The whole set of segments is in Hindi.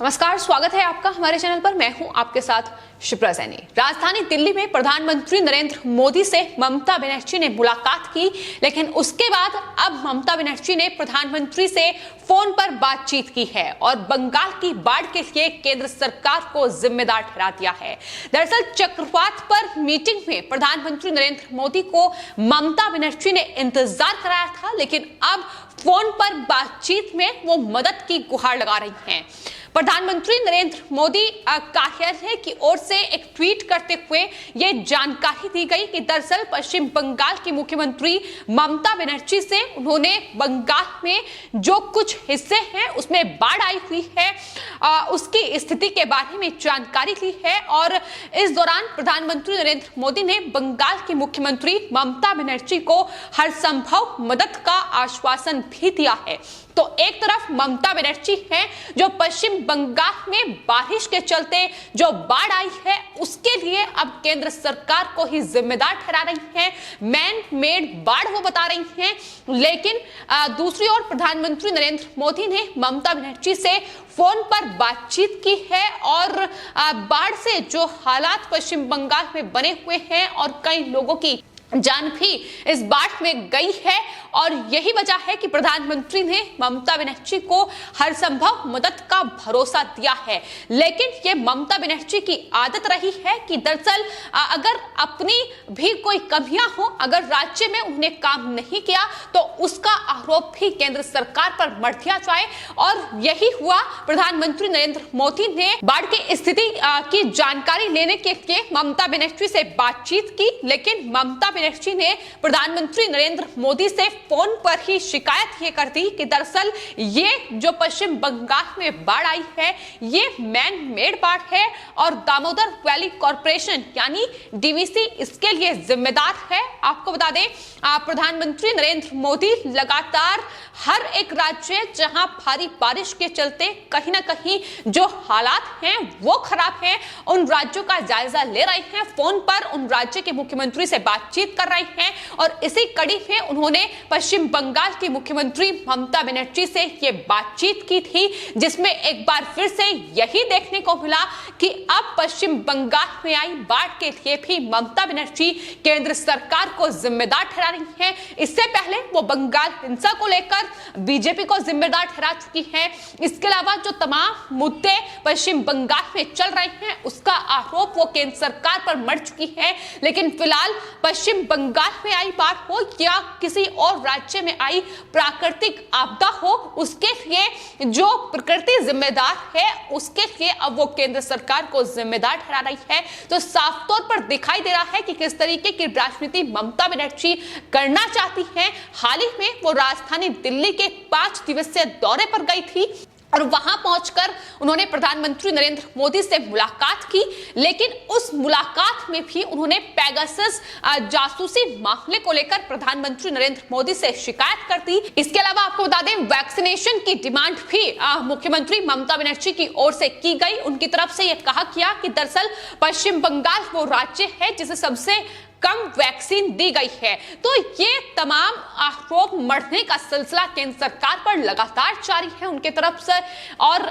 नमस्कार, स्वागत है आपका हमारे चैनल पर। मैं हूं आपके साथ शिप्रा सैनी। राजधानी दिल्ली में प्रधानमंत्री नरेंद्र मोदी से ममता बनर्जी ने मुलाकात की, लेकिन उसके बाद अब ममता बनर्जी ने प्रधानमंत्री से फोन पर बातचीत की है और बंगाल की बाढ़ के लिए केंद्र सरकार को जिम्मेदार ठहरा दिया है। दरअसल चक्रवात पर मीटिंग में प्रधानमंत्री नरेंद्र मोदी को ममता बनर्जी ने इंतजार कराया था, लेकिन अब फोन पर बातचीत में वो मदद की गुहार लगा रही हैं। प्रधानमंत्री नरेंद्र मोदी कार्यालय की ओर से एक ट्वीट करते हुए ये जानकारी दी गई कि दरअसल पश्चिम बंगाल की मुख्यमंत्री ममता बनर्जी से उन्होंने बंगाल में जो कुछ हिस्से हैं उसमें बाढ़ आई हुई है उसकी स्थिति के बारे में जानकारी ली है और इस दौरान प्रधानमंत्री नरेंद्र मोदी ने बंगाल की मुख्यमंत्री ममता बनर्जी को हर संभव मदद का आश्वासन भी दिया है। तो एक तरफ ममता बनर्जी हैं जो पश्चिम बंगाल में बारिश के चलते जो बाढ़ आई है उसके लिए अब केंद्र सरकार को ही जिम्मेदार ठहरा रही हैं, मैन मेड बाढ़ वो बता रही हैं। लेकिन दूसरी ओर प्रधानमंत्री नरेंद्र मोदी ने ममता बनर्जी से फोन पर बातचीत की है और बाढ़ से जो हालात पश्चिम बंगाल में बने हुए हैं और कई लोगों की जान भी इस बाढ़ में गई है और यही वजह है कि प्रधानमंत्री ने ममता बनर्जी को हर संभव मदद का भरोसा दिया है। लेकिन ये ममता बनर्जी की आदत रही है कि दरअसल अगर अपनी भी कोई कमियां हो, अगर राज्य में उन्हें काम नहीं किया तो उसका आरोप भी केंद्र सरकार पर मढ़ दिया जाए और यही हुआ। प्रधानमंत्री नरेंद्र मोदी ने बाढ़ की स्थिति की जानकारी लेने के लिए ममता बनर्जी से बातचीत की, लेकिन ममता बनर्जी ने प्रधानमंत्री नरेंद्र मोदी से फोन पर ही शिकायत ये कर दी कि दरअसल ये जो पश्चिम बंगाल में बाढ़ आई है ये मैन मेड बाढ़ है और दामोदर वैली कॉर्पोरेशन यानी डीवीसी इसके लिए जिम्मेदार है। आपको बता दें प्रधानमंत्री नरेंद्र मोदी लगातार हर एक राज्य जहां भारी बारिश के चलते कहीं ना कहीं जो हालात हैं वो खराब हैं उन राज्यों का जायजा ले रहे हैं, फोन पर उन राज्य के मुख्यमंत्री से बातचीत कर रहे हैं और इसी कड़ी में उन्होंने पश्चिम बंगाल की मुख्यमंत्री ममता बनर्जी से ये बातचीत की थी, जिसमें एक बार फिर से यही देखने को मिला कि अब पश्चिम बंगाल में आई बाढ़ के लिए भी ममता बनर्जी केंद्र सरकार को जिम्मेदार ठहरा रही हैं। इससे पहले वो बंगाल हिंसा को लेकर बीजेपी को जिम्मेदार ठहरा चुकी हैं। इसके अलावा जो तमाम मुद्दे पश्चिम बंगाल में चल रहे हैं उसका आरोप वो केंद्र सरकार पर मढ़ चुकी है। लेकिन फिलहाल पश्चिम बंगाल में आई बाढ़ हो या किसी और राज्य में आई प्राकृतिक आपदा हो, उसके लिए जो प्रकृति जिम्मेदार है उसके लिए अब वो केंद्र सरकार को जिम्मेदार ठहरा रही है। तो साफ तौर पर दिखाई दे रहा है कि किस तरीके की राजनीति ममता बनर्जी करना चाहती हैं। हाल ही में वो राजधानी दिल्ली के 5 दिवसीय दौरे पर गई थी और वहां पहुंचकर उन्होंने प्रधानमंत्री नरेंद्र मोदी से मुलाकात की, लेकिन उस मुलाकात में भी उन्होंने पेगासस जासूसी मामले को लेकर प्रधानमंत्री नरेंद्र मोदी से शिकायत कर दी। इसके अलावा आपको बता दें वैक्सीनेशन की डिमांड भी मुख्यमंत्री ममता बनर्जी की ओर से की गई। उनकी तरफ से यह कहा गया कि दरअसल पश्चिम बंगाल वो राज्य है जिसे सबसे कम वैक्सीन दी गई है। तो ये तमाम आरोप मढ़ने का सिलसिला केंद्र सरकार पर लगातार जारी है उनके तरफ से और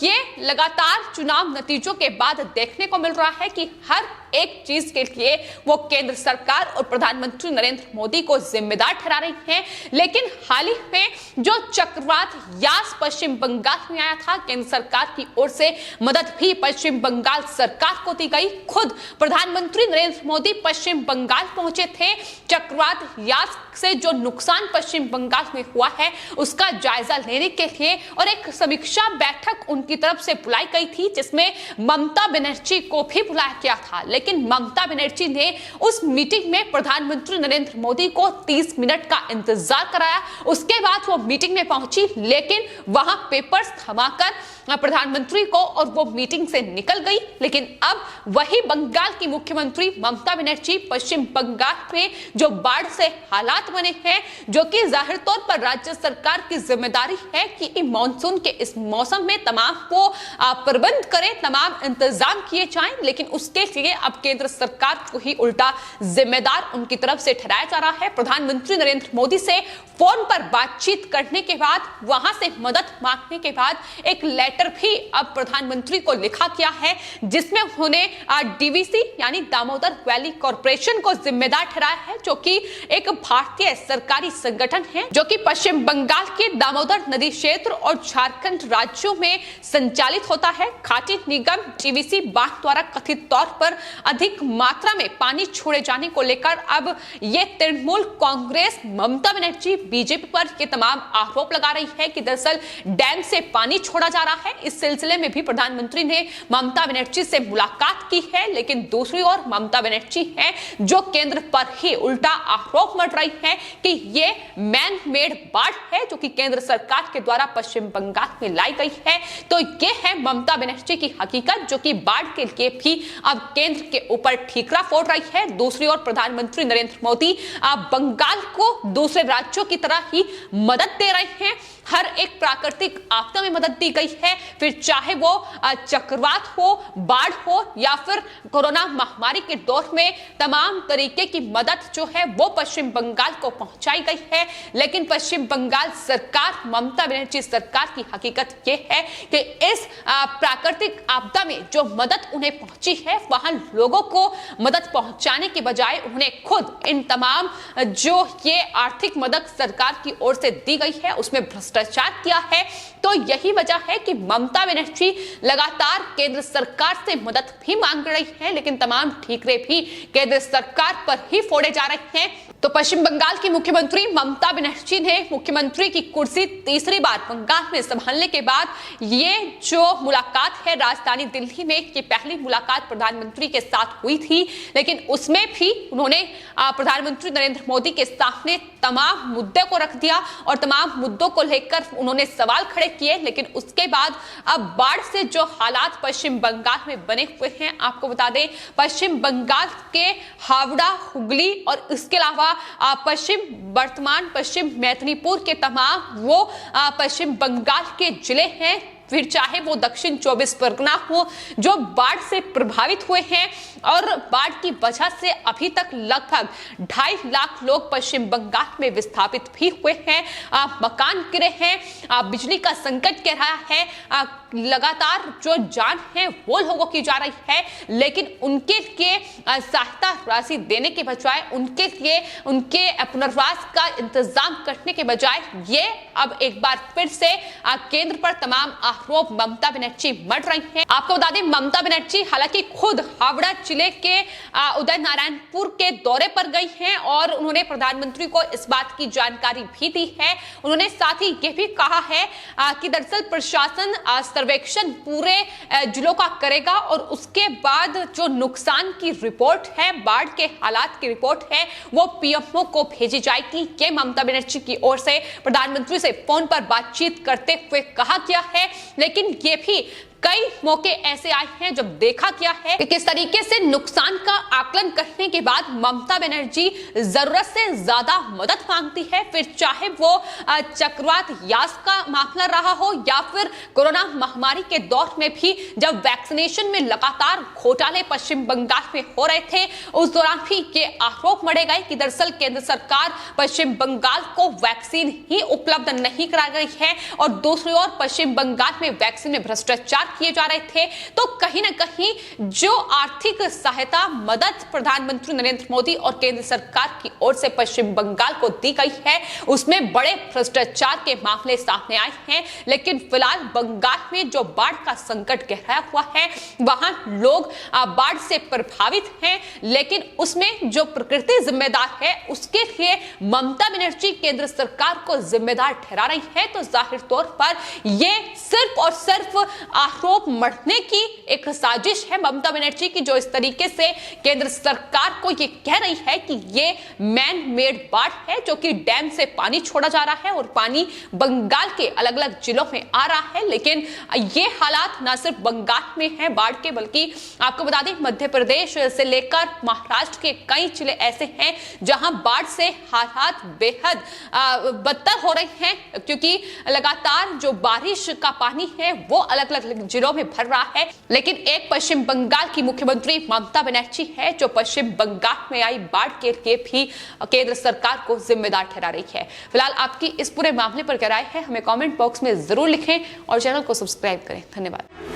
ये लगातार चुनाव नतीजों के बाद देखने को मिल रहा है कि हर एक चीज के लिए वो केंद्र सरकार और प्रधानमंत्री नरेंद्र मोदी को जिम्मेदार ठहरा रही हैं। लेकिन हाल ही में जो चक्रवात यास पश्चिम बंगाल में आया था, केंद्र सरकार की ओर से मदद भी पश्चिम बंगाल सरकार को दी गई। खुद प्रधानमंत्री नरेंद्र मोदी पश्चिम बंगाल पहुंचे थे। चक्रवात यास से जो नुकसान पश्चिम बंगाल में हुआ है उसका जायजा लेने के लिए और एक समीक्षा बैठक उनकी तरफ से बुलाई गई थी, जिसमें ममता बनर्जी को भी बुलाया गया था। लेकिन ममता बनर्जी ने उस मीटिंग में प्रधानमंत्री नरेंद्र मोदी को 30 मिनट का इंतजार कराया। उसके बाद वो मीटिंग में पहुंची, लेकिन वहां पेपर्स थमाकर प्रधानमंत्री को और वो मीटिंग से निकल गई। लेकिन अब वही बंगाल की मुख्यमंत्री ममता बनर्जी पश्चिम बंगाल में जो बाढ़ से हालात बने हैं, जो कि जाहिर तौर पर राज्य सरकार की जिम्मेदारी है कि मानसून के इस मौसम में तमाम को प्रबंध करें, तमाम इंतजाम किए जाएं, लेकिन उसके लिए अब केंद्र सरकार को ही उल्टा जिम्मेदार उनकी तरफ से ठहराया जा रहा है। प्रधानमंत्री नरेंद्र मोदी से फोन पर बातचीत करने के बाद, वहां से मदद मांगने के बाद एक लेटर लेटर भी अब प्रधानमंत्री को लिखा गया है, जिसमें उन्होंने डीवीसी यानी दामोदर वैली कॉर्पोरेशन को जिम्मेदार ठहराया है, जो कि एक भारतीय सरकारी संगठन है जो कि पश्चिम बंगाल के दामोदर नदी क्षेत्र और झारखंड राज्यों में संचालित होता है। घाटी निगम डीवीसी बांध द्वारा कथित तौर पर अधिक मात्रा में पानी छोड़े जाने को लेकर अब ये तृणमूल कांग्रेस ममता बनर्जी बीजेपी पर ये तमाम आरोप लगा रही है कि दरअसल डैम से पानी छोड़ा जा रहा है। इस सिलसिले में भी प्रधानमंत्री ने ममता बनर्जी से मुलाकात की है, लेकिन दूसरी ओर ममता बनर्जी है जो केंद्र पर ही उल्टा आरोप मढ़ रही है कि ये मैन मेड बाढ़ है जो कि केंद्र सरकार के द्वारा पश्चिम बंगाल में लाई गई है। तो ये है ममता बनर्जी की हकीकत, जो कि बाढ़ के लिए भी अब केंद्र के ऊपर ठीकरा फोड़ रही है। दूसरी ओर प्रधानमंत्री नरेंद्र मोदी बंगाल को दूसरे राज्यों की तरह ही मदद दे रहे हैं। हर एक प्राकृतिक आपदा में मदद दी गई है, फिर चाहे वो चक्रवात हो, बाढ़ हो या फिर कोरोना महामारी के दौर में तमाम तरीके की मदद जो है वो पश्चिम बंगाल को पहुंचाई गई है। लेकिन पश्चिम बंगाल सरकार, ममता बनर्जी सरकार की हकीकत ये है कि इस प्राकृतिक आपदा में जो मदद उन्हें पहुंची है, वहां लोगों को मदद पहुंचाने के बजाय उन्होंने खुद इन तमाम जो ये आर्थिक मदद सरकार की ओर से दी गई है उसमें भ्रष्टाचार किया है। तो यही वजह है कि ममता बनर्जी लगातार केंद्र सरकार से मदद भी मांग रही है, लेकिन तमाम ठीकरे भी केंद्र सरकार पर ही फोड़े जा रहे हैं। तो पश्चिम बंगाल की मुख्यमंत्री ममता बनर्जी ने मुख्यमंत्री की कुर्सी तीसरी बार बंगाल में संभालने के बाद ये जो मुलाकात है राजधानी दिल्ली में, ये पहली मुलाकात प्रधानमंत्री के साथ हुई थी, लेकिन उसमें भी उन्होंने प्रधानमंत्री नरेंद्र मोदी के सामने तमाम मुद्दे को रख दिया और तमाम मुद्दों को लेकर उन्होंने सवाल खड़े किए। लेकिन उसके बाद अब बाढ़ से जो हालात पश्चिम बंगाल में बने हुए हैं, आपको बता दें पश्चिम बंगाल के हावड़ा, हुगली और इसके अलावा पश्चिम मेदिनीपुर के तमाम वो पश्चिम बंगाल के जिले हैं, फिर चाहे वो दक्षिण 24 परगना हो, जो बाढ़ से प्रभावित हुए हैं। और बाढ़ की वजह से अभी तक लगभग 2.5 लाख लोग पश्चिम बंगाल में विस्थापित भी हुए हैं। मकान गिरे हैं, बिजली का संकट कह रहा है, लगातार जो जान है वो लोगों की जा रही है, लेकिन उनके लिए सहायता राशि देने के बजाय, उनके लिए उनके पुनर्वास का इंतजाम करने के बजाय ये अब एक बार फिर से केंद्र पर तमाम आरोप ममता बनर्जी मढ़ रही हैं। आपको बता दें ममता बनर्जी हालांकि खुद हावड़ा जिले के उदय नारायणपुर के दौरे पर गई हैं और उन्होंने प्रधानमंत्री को इस बात की जानकारी भी दी है। उन्होंने साथ ही यह भी कहा है कि दरअसल प्रशासन सर्वेक्षण पूरे जिलों का करेगा और उसके बाद जो नुकसान की रिपोर्ट है, बाढ़ के हालात की रिपोर्ट है, वो पीएमओ को भेजी जाएगी। ये ममता बनर्जी की ओर से प्रधानमंत्री से फोन पर बातचीत करते हुए कहा गया है। लेकिन ये भी कई मौके ऐसे आए हैं जब देखा गया है कि किस तरीके से नुकसान का आकलन करने के बाद ममता बनर्जी जरूरत से ज्यादा मदद मांगती है, फिर चाहे वो चक्रवात यास का मामला रहा हो या फिर कोरोना महामारी के दौर में भी जब वैक्सीनेशन में लगातार घोटाले पश्चिम बंगाल में हो रहे थे, उस दौरान भी ये आरोप मढ़े गए कि दरअसल केंद्र सरकार पश्चिम बंगाल को वैक्सीन ही उपलब्ध नहीं करा रही है और दूसरी ओर पश्चिम बंगाल में वैक्सीन में भ्रष्टाचार किए जा रहे थे। तो कहीं ना कहीं जो आर्थिक सहायता मदद प्रधानमंत्री नरेंद्र मोदी और केंद्र सरकार की ओर से पश्चिम बंगाल को दी गई है, उसमें बड़े भ्रष्टाचार के मामले सामने आए हैं। लेकिन फिलहाल बंगाल में जो बाढ़ का संकट गहराया हुआ है, वहां लोग बाढ़ से प्रभावित हैं, लेकिन उसमें जो प्रकृति जिम्मेदार है उसके लिए ममता बनर्जी केंद्र सरकार को जिम्मेदार ठहरा रही है। तो जाहिर तौर पर यह सिर्फ और सिर्फ आरोप मढ़ने की एक साजिश है ममता बनर्जी की, जो इस तरीके से केंद्र सरकार को यह कह रही है कि यह मैन मेड बाढ़ है, जो कि डैम से पानी छोड़ा जा रहा है और पानी बंगाल के अलग अलग जिलों में आ रहा है। लेकिन ये हालात न सिर्फ बंगाल में है बाढ़ के, बल्कि आपको बता दें मध्य प्रदेश से लेकर महाराष्ट्र के कई जिले ऐसे हैं जहां बाढ़ से हालात बेहद बदतर हो रहे हैं, क्योंकि लगातार जो बारिश का पानी है वो अलग अलग जिलों में भर रहा है, लेकिन एक पश्चिम बंगाल की मुख्यमंत्री ममता बनर्जी है जो पश्चिम बंगाल में आई बाढ़ के लिए भी केंद्र सरकार को जिम्मेदार ठहरा रही है। फिलहाल आपकी इस पूरे मामले पर क्या राय है, हमें कमेंट बॉक्स में जरूर लिखें और चैनल को सब्सक्राइब करें। धन्यवाद।